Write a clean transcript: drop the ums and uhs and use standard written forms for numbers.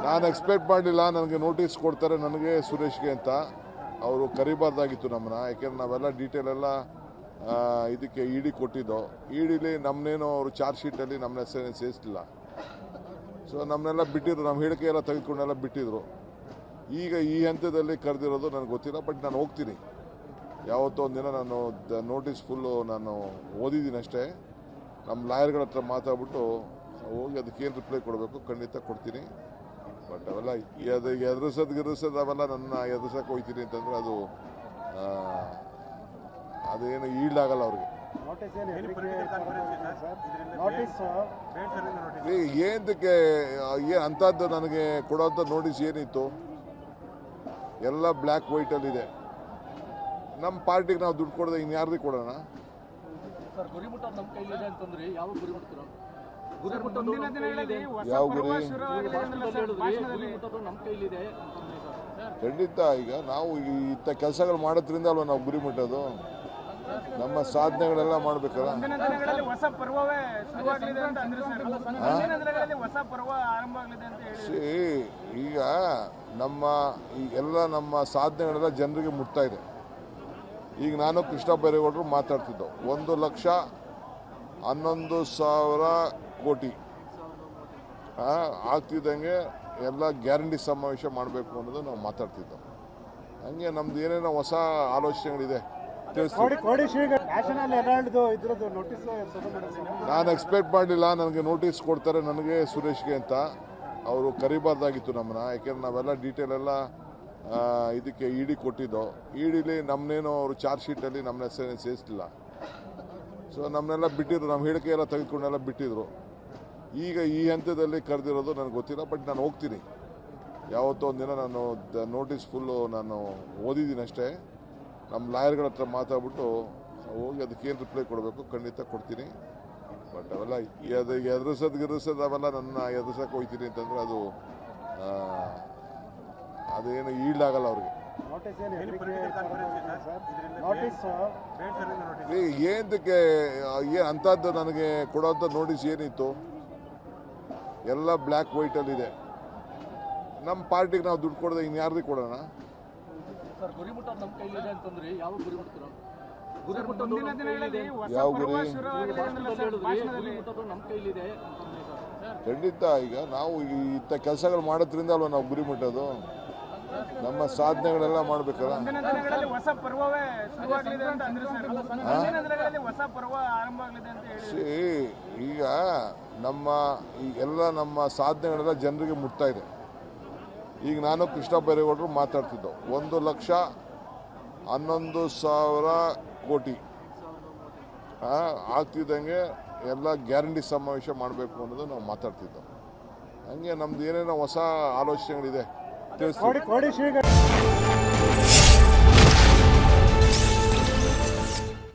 ನಾನು ಎಕ್ಸ್ಪೆಕ್ಟ್ ಮಾಡಲಿಲ್ಲ ನನಗೆ ನೋಟಿಸ್ ಕೊಡ್ತಾರೆ ನನಗೆ ಸುರೇಶ್ಗೆ ಅಂತ. ಅವರು ಕರಿಬಾರ್ದಾಗಿತ್ತು ನಮ್ಮನ್ನ, ಯಾಕೆಂದ್ರೆ ನಾವೆಲ್ಲ ಡೀಟೇಲ್ ಎಲ್ಲ ಇದಕ್ಕೆ ಇಡಿ ಕೊಟ್ಟಿದ್ದು. ಇಡಿಲಿ ನಮ್ಮನ್ನೇನು ಅವರು ಚಾರ್ಜ್ ಶೀಟಲ್ಲಿ ನಮ್ಮ ಹೆಸರೇನು ಸೇರಿಸಲಿಲ್ಲ. ಸೊ ನಮ್ಮನ್ನೆಲ್ಲ ಬಿಟ್ಟಿದ್ರು, ನಮ್ಮ ಹೇಳಿಕೆ ಎಲ್ಲ ತೆಗೆದುಕೊಂಡೆಲ್ಲ ಬಿಟ್ಟಿದ್ರು. ಈಗ ಈ ಹಂತದಲ್ಲಿ ಕರೆದಿರೋದು ನನಗೆ ಗೊತ್ತಿಲ್ಲ, ಬಟ್ ನಾನು ಹೋಗ್ತೀನಿ. ಯಾವತ್ತೋ ಒಂದಿನ ನಾನು ನೋಟಿಸ್ ಫುಲ್ಲು ನಾನು ಓದಿದ್ದೀನಿ ಅಷ್ಟೇ. ನಮ್ಮ ಲಾಯರ್ಗಳ ಹತ್ರ ಮಾತಾಡ್ಬಿಟ್ಟು ಹೋಗಿ ಅದಕ್ಕೇನು ರಿಪ್ಲೈ ಕೊಡಬೇಕು ಖಂಡಿತ ಕೊಡ್ತೀನಿ. ಬಟ್ ಅವೆಲ್ಲ ಗಿರಿಸೋದು ಅವೆಲ್ಲ ನನ್ನ ಎದುರಿಸಕ್ಕೆ ಹೋಗ್ತೀನಿ ಅಂತಂದರೆ ಅದು ಅದೇನು ಈಡಾಗಲ್ಲ ಅವ್ರಿಗೆ. ಏನಕ್ಕೆ ಏನು ಅಂಥದ್ದು ನನಗೆ ಕೊಡೋಂಥ ನೋಟಿಸ್ ಏನಿತ್ತು? ಎಲ್ಲ ಬ್ಲ್ಯಾಕ್ ವೈಟಲ್ಲಿದೆ. ನಮ್ಮ ಪಾರ್ಟಿಗೆ ನಾವು ದುಡ್ಡು ಕೊಡೋದು ಇನ್ಯಾರ್ದಿಗೆ ಕೊಡೋಣ? ಯಾವ ಗುರಿ? ಖಂಡಿತ ಈಗ ನಾವು ಇಂಥ ಕೆಲಸಗಳು ಮಾಡೋದ್ರಿಂದ ಅಲ್ವ ನಾವು ಗುರಿ ಮುಟ್ಟೋದು. ನಮ್ಮ ಸಾಧನೆಗಳೆಲ್ಲ ಮಾಡ್ಬೇಕಲ್ಲ. ಈಗ ನಮ್ಮ ಸಾಧನೆಗಳೆಲ್ಲ ಜನರಿಗೆ ಮುಟ್ತಾ ಇದೆ. ಈಗ ನಾನು ಕೃಷ್ಣ ಬೈರೇಗೌಡರು ಮಾತಾಡ್ತಿದ್ದೋ 1,11,000 ಕೋಟಿ ಆಗ್ತಿದ್ದಂಗೆ ಎಲ್ಲ ಗ್ಯಾರಂಟಿ ಸಮಾವೇಶ ಮಾಡಬೇಕು ಅನ್ನೋದು ನಾವು ಮಾತಾಡ್ತಿದ್ದೋ. ಹಂಗೆ ನಮ್ದು ಏನೇನೋ ಹೊಸ ಆಲೋಚನೆಗಳಿದೆ. ನಾನು ಎಕ್ಸ್ಪೆಕ್ಟ್ ಮಾಡಲಿಲ್ಲ ನನಗೆ ನೋಟಿಸ್ ಕೊಡ್ತಾರೆ ನನಗೆ ಸುರೇಶ್ಗೆ ಅಂತ. ಅವರು ಕರಿಬಾರ್ದಾಗಿತ್ತು ನಮ್ಮನ್ನ, ಯಾಕೆಂದ್ರೆ ನಾವೆಲ್ಲ ಡೀಟೇಲ್ ಎಲ್ಲ ಇದಕ್ಕೆ ಇಡಿ ಕೊಟ್ಟಿದ್ದು. ಇಡಿಲಿ ನಮ್ಮನ್ನೇನು ಅವರು ಚಾರ್ಜ್ ಶೀಟಲ್ಲಿ ನಮ್ಮ ಹೆಸರೇನು ಸೇರಿಸಲಿಲ್ಲ. ಸೊ ನಮ್ಮನ್ನೆಲ್ಲ ಬಿಟ್ಟಿದ್ರು, ನಮ್ಮ ಹೇಳಿಕೆ ಎಲ್ಲ ತೆಗೆದುಕೊಂಡೆಲ್ಲ ಬಿಟ್ಟಿದ್ರು. ಈಗ ಈ ಹಂತದಲ್ಲಿ ಕರೆದಿರೋದು ನನಗೆ ಗೊತ್ತಿಲ್ಲ, ಬಟ್ ನಾನು ಹೋಗ್ತೀನಿ. ಯಾವತ್ತೋ ಒಂದಿನ ನಾನು ನೋಟಿಸ್ ಫುಲ್ಲು ನಾನು ಓದಿದ್ದೀನಿ ಅಷ್ಟೇ. ನಮ್ಮ ಲಾಯರ್ಗಳ ಹತ್ರ ಮಾತಾಡ್ಬಿಟ್ಟು ಹೋಗಿ ಅದಕ್ಕೇನು ರಿಪ್ಲೈ ಕೊಡಬೇಕು ಖಂಡಿತ ಕೊಡ್ತೀನಿ. ಬಟ್ ಅವೆಲ್ಲ ಗಿರಿಸೋದು ಅವೆಲ್ಲ ನನ್ನ ಎದುರಿಸಕ್ಕೆ ಹೋಗ್ತೀನಿ ಅಂತಂದರೆ ಅದು ಅದೇನು ಈಡಾಗಲ್ಲ ಅವ್ರಿಗೆ. ಏನಕ್ಕೆ ಏನು ಅಂಥದ್ದು ನನಗೆ ಕೊಡೋಂಥ ನೋಟಿಸ್ ಏನಿತ್ತು? ಎಲ್ಲ ಬ್ಲ್ಯಾಕ್ ವೈಟಲ್ಲಿದೆ. ನಮ್ಮ ಪಾರ್ಟಿಗೆ ನಾವು ದುಡ್ಡು ಕೊಡೋದು ಇನ್ಯಾರ್ದಿಗೆ ಕೊಡೋಣ? ಯಾವ ಗುರಿ? ಖಂಡಿತ ಈಗ ನಾವು ಇಂಥ ಕೆಲಸಗಳು ಮಾಡೋದ್ರಿಂದ ಅಲ್ವ ನಾವು ಗುರಿ ಮುಟ್ಟೋದು. ನಮ್ಮ ಸಾಧನೆಗಳೆಲ್ಲ ಮಾಡ್ಬೇಕಲ್ಲ. ಈಗ ನಮ್ಮ ಸಾಧನೆಗಳೆಲ್ಲ ಜನರಿಗೆ ಮುಟ್ತಾ ಇದೆ. ಈಗ ನಾನು ಕೃಷ್ಣ ಬೈರೇಗೌಡರು ಮಾತಾಡ್ತಿದ್ದೋ 1,11,000 ಕೋಟಿ ಆಗ್ತಿದ್ದಂಗೆ ಎಲ್ಲ ಗ್ಯಾರಂಟಿ ಸಮಾವೇಶ ಮಾಡಬೇಕು ಅನ್ನೋದು ನಾವು ಮಾತಾಡ್ತಿದ್ದೋ. ಹಂಗೆ ನಮ್ದು ಏನೇನೋ ಹೊಸ ಆಲೋಚನೆಗಳಿದೆ.